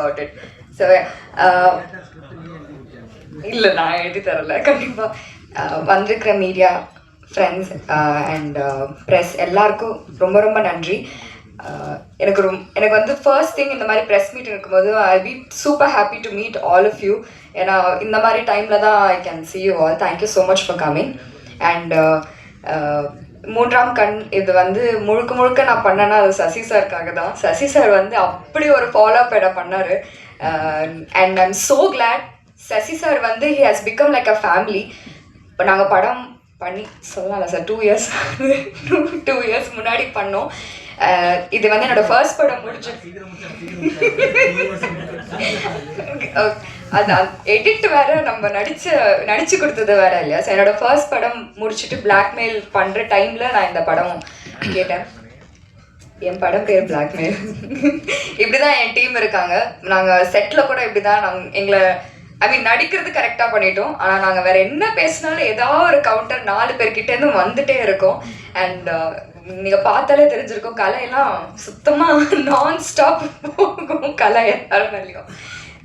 about it. So இல்லை நான் எழுதி தரல கண்டிப்பாக வந்திருக்கிற மீடியா ஃப்ரெண்ட்ஸ் அண்ட் ப்ரெஸ் எல்லாருக்கும் ரொம்ப ரொம்ப நன்றி. எனக்கு வந்து ஃபர்ஸ்ட் திங் இந்த மாதிரி ப்ரெஸ் மீட் இருக்கும்போது I be super happy to meet all of you. ஏன்னா இந்த மாதிரி டைமில் தான் I can see you all. Thank you so much for coming. And மூன்றாம் கண் இது வந்து முழுக்க முழுக்க நான் பண்ணேன்னா அது சசி சாருக்காக தான். சசி சார் வந்து அப்படி ஒரு ஃபாலோஅப் இடம் பண்ணார். And I am so glad Sasi sir வந்து he has become like a family. இப்போ நாங்கள் படம் பண்ணி சொல்லலாம்ல சார் 2 இயர்ஸ் முன்னாடி பண்ணோம். இது வந்து என்னோட ஃபர்ஸ்ட் படம் முடிஞ்சு அது எடிட் வேற நம்ம நடிச்சு கொடுத்தது வேற இல்லையா சார். என்னோட ஃபர்ஸ்ட் படம் முடிச்சுட்டு பிளாக்மெயில் பண்ணுற டைமில் நான் இந்த படம் கேட்டேன். என் படம் பேர் பிளாக்மெயில். இப்படிதான் என் டீம் இருக்காங்க. நாங்கள் செட்டில் கூட இப்படிதான் எங்களை நடிக்கிறது கரெக்டாக பண்ணிட்டோம். ஆனால் நாங்கள் வேற என்ன பேசினாலும் ஏதாவது ஒரு கவுண்டர் 4 பேர்கிட்டேருந்து வந்துட்டே இருக்கோம். அண்ட் நீங்கள் பார்த்தாலே தெரிஞ்சிருக்கும் கலையெல்லாம் சுத்தமாக நான் ஸ்டாப் போகும் கலை எல்லாருமேலையும்.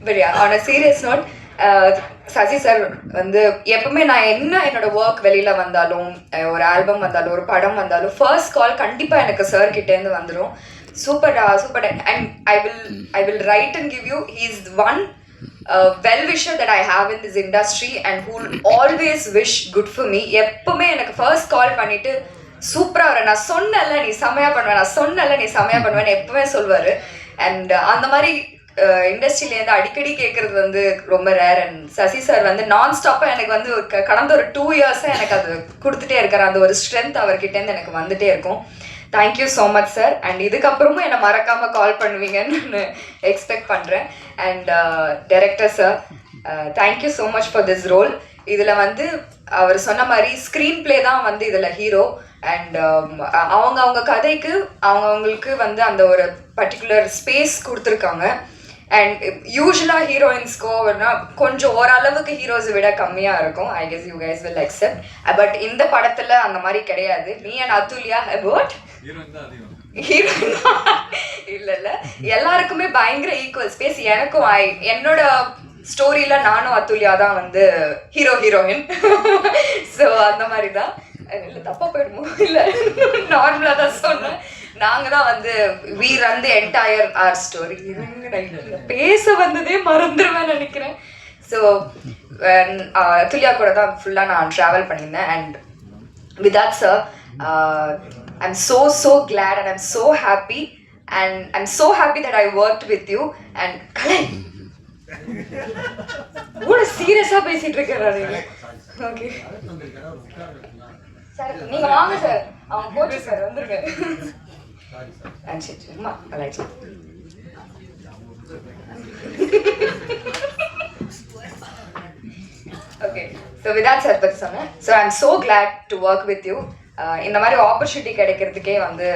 But on a serious note Sasi sir வந்து எப்பவுமே நான் என்னோட ஒர்க் வெளியில் வந்தாலும் ஒரு ஆல்பம் வந்தாலும் ஒரு படம் வந்தாலும் ஃபர்ஸ்ட் கால் கண்டிப்பாக எனக்கு சார் கிட்டேருந்து வந்துடும். சூப்பர்டா super. And I will write and give you he's one well-wisher that I have in this industry and who will always wish good for me. எப்பவுமே எனக்கு ஃபர்ஸ்ட் கால் பண்ணிட்டு சூப்பராக வர நான் சொன்னல நீ செமையாக பண்ணுவேன் எப்பவுமே சொல்வார். அண்ட் அந்த மாதிரி இண்டஸ்ட்ரியிலேருந்து அடிக்கடி கேட்குறது வந்து ரொம்ப ரேர். அண்ட் சசி சார் வந்து நான் ஸ்டாப்பாக எனக்கு வந்து கடந்த ஒரு 2 இயர்ஸாக எனக்கு அது கொடுத்துட்டே இருக்கார். அந்த ஒரு ஸ்ட்ரென்த் அவர்கிட்டேருந்து எனக்கு வந்துட்டே இருக்கும். Thank you so much sir. And இதுக்கப்புறமும் என்னை மறக்காமல் கால் பண்ணுவீங்கன்னு நான் எக்ஸ்பெக்ட் பண்ணுறேன். And director sir thank you so much for this role. இதில் வந்து அவர் சொன்ன மாதிரி ஸ்க்ரீன் பிளே தான் வந்து இதில் ஹீரோ. அண்ட் அவங்க கதைக்கு அவங்களுக்கு வந்து அந்த ஒரு பர்டிகுலர் ஸ்பேஸ் கொடுத்துருக்காங்க. அண்ட் யூஸ்வலாக ஹீரோயின்ஸ்க்கோனா கொஞ்சம் ஓரளவுக்கு ஹீரோஸை விட கம்மியாக இருக்கும். I guess you guys will accept. But இந்த படத்தில் அந்த மாதிரி கிடையாது. நீ அண்ட் அதுல்யா அபவுட் ஹீரோயின் இல்லை எல்லாருக்குமே பயங்கர ஈக்குவல் ஸ்பேஸ். எனக்கும் என்னோட ஸ்டோரியில் நானும் அதுல்யா தான் வந்து ஹீரோயின். ஸோ அந்த மாதிரி தான். இல்லை தப்பாக போயிடுமோ இல்லை நார்மலாக தான் சொன்னேன். நாங்கள் தான் வந்து we run the entire our story. பேச வந்ததே மறந்துடுவேன் நினைக்கிறேன். ஸோ அதுல்யா கூட தான் ஃபுல்லாக நான் ட்ராவல் பண்ணியிருந்தேன். And with that sir I'm so glad and I'm so happy and I'm so happy that I worked with you. And கலை கூட சீரியஸாக பேசிகிட்டு இருக்கிறாரு. ஓகே சார் நீங்கள் வாங்க சார். அவங்க போச்சு சார் வந்துருங்க. சும்மா கலாய்ச்சி. Okay so with that sir பற்றி சொன்னேன். So I am so glad to work with you. இந்த மாதிரி ஆப்பர்ச்சுனிட்டி கிடைக்கிறதுக்கே வந்து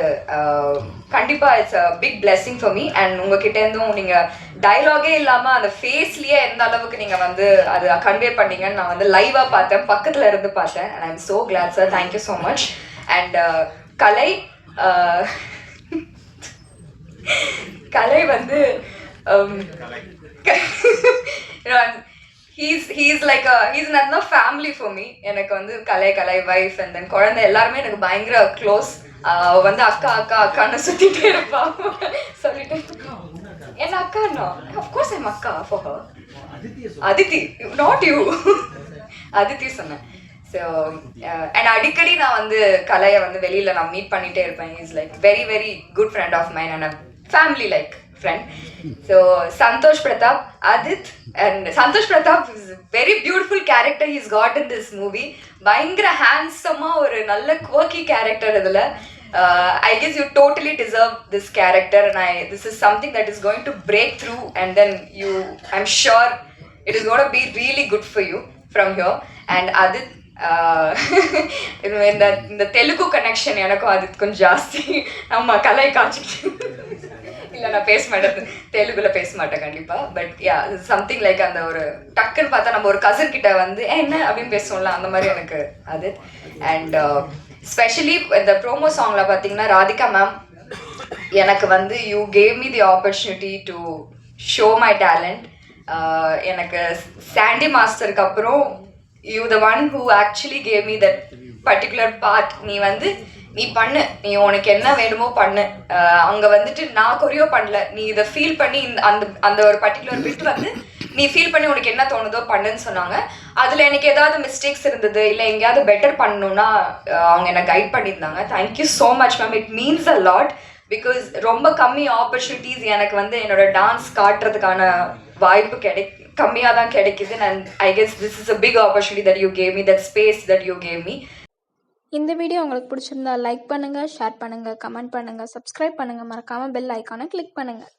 கண்டிப்பாக it's a big blessing for me. And உங்ககிட்டேருந்தும் நீங்கள் டைலாகே இல்லாமல் அந்த ஃபேஸ்லேயே எந்த அளவுக்கு நீங்கள் வந்து அது கன்வே பண்ணீங்கன்னு நான் வந்து லைவாக பார்த்தேன், பக்கத்தில் இருந்து பார்த்தேன். And I am so glad sir. Thank you so much. And Kalai வந்து he's another family for me. எனக்கு வந்து கலை வைஃப் அண்ட் தென் குழந்தை எல்லாருமே எனக்கு பயங்கர க்ளோஸ். வந்து அக்கான்னு சுத்திட்டே இருப்பா. சொல்லிட்டு என்ன அக்கான்னா அஃப்கோர்ஸ் ஐம் அக்கா for her. Aditi not you Aditi சொன்னேன். ஸோ அண்ட் அடிக்கடி நான் வந்து கலையை வந்து வெளியில் நான் மீட் பண்ணிகிட்டே இருப்பேன். Is like very very good friend of mine and a family like friend. So Santosh Pratap, Adit, and Santosh Pratap is a very beautiful character he's got in this movie. பயங்கர handsome ஒரு நல்ல quirky character இதுல. I guess you totally deserve this character and this is something that is going to break through and then I'm sure it is going to be really good for you from here. And Adit இந்த Telugu connection எனக்கும் அதுக்கு கொஞ்சம் ஜாஸ்தி. நம்ம கலை காய்ச்சிக்கிட்டு இல்லை நான் பேச மாட்டேன், தெலுங்குல பேச மாட்டேன் கண்டிப்பாக. பட் யா சம்திங் லைக் அந்த ஒரு டக்குன்னு பார்த்தா நம்ம ஒரு கசின் கிட்ட வந்து என்ன அப்படின்னு பேசுவோம்ல அந்த மாதிரி எனக்கு அது. அண்ட் ஸ்பெஷலி இந்த ப்ரோமோ சாங்கில் பார்த்தீங்கன்னா ராதிகா மேம் எனக்கு வந்து you gave me the opportunity to show my talent. எனக்கு சாண்டி மாஸ்டருக்கு அப்புறம் you the one who actually cave me that particular part. நீ பண்ணு, நீ உனக்கு என்ன வேணுமோ பண்ணு. அங்கே வந்துட்டு நான் கொரியோ பண்ணல, நீ இதை ஃபீல் பண்ணி அந்த அந்த ஒரு பர்டிகுலர் பிட் வந்து நீ ஃபீல் பண்ணி உனக்கு என்ன தோணுதோ பண்ணுன்னு சொன்னாங்க. அதில் எனக்கு ஏதாவது மிஸ்டேக்ஸ் இருந்தது இல்லை எங்கேயாவது பெட்டர் பண்ணணும்னா அவங்க என்னை கைட் பண்ணியிருந்தாங்க. Thank you so much ma'am. It means a lot. Because ரொம்ப கம்மி ஆப்பர்ச்சுனிட்டிஸ் எனக்கு வந்து என்னோட டான்ஸ் காட்டுறதுக்கான வாய்ப்பு கம்மியாக தான் கிடைக்குது. And I guess this is a big opportunity that you gave me, that space that you gave me. இந்த வீடியோ உங்களுக்கு பிடிச்சிருந்தா லைக் பண்ணுங்கள், ஷேர் பண்ணுங்கள், கமெண்ட் பண்ணுங்கள், சப்ஸ்கிரைப் பண்ணுங்கள், மறக்காமல் பெல் ஐக்கானை கிளிக் பண்ணுங்கள்.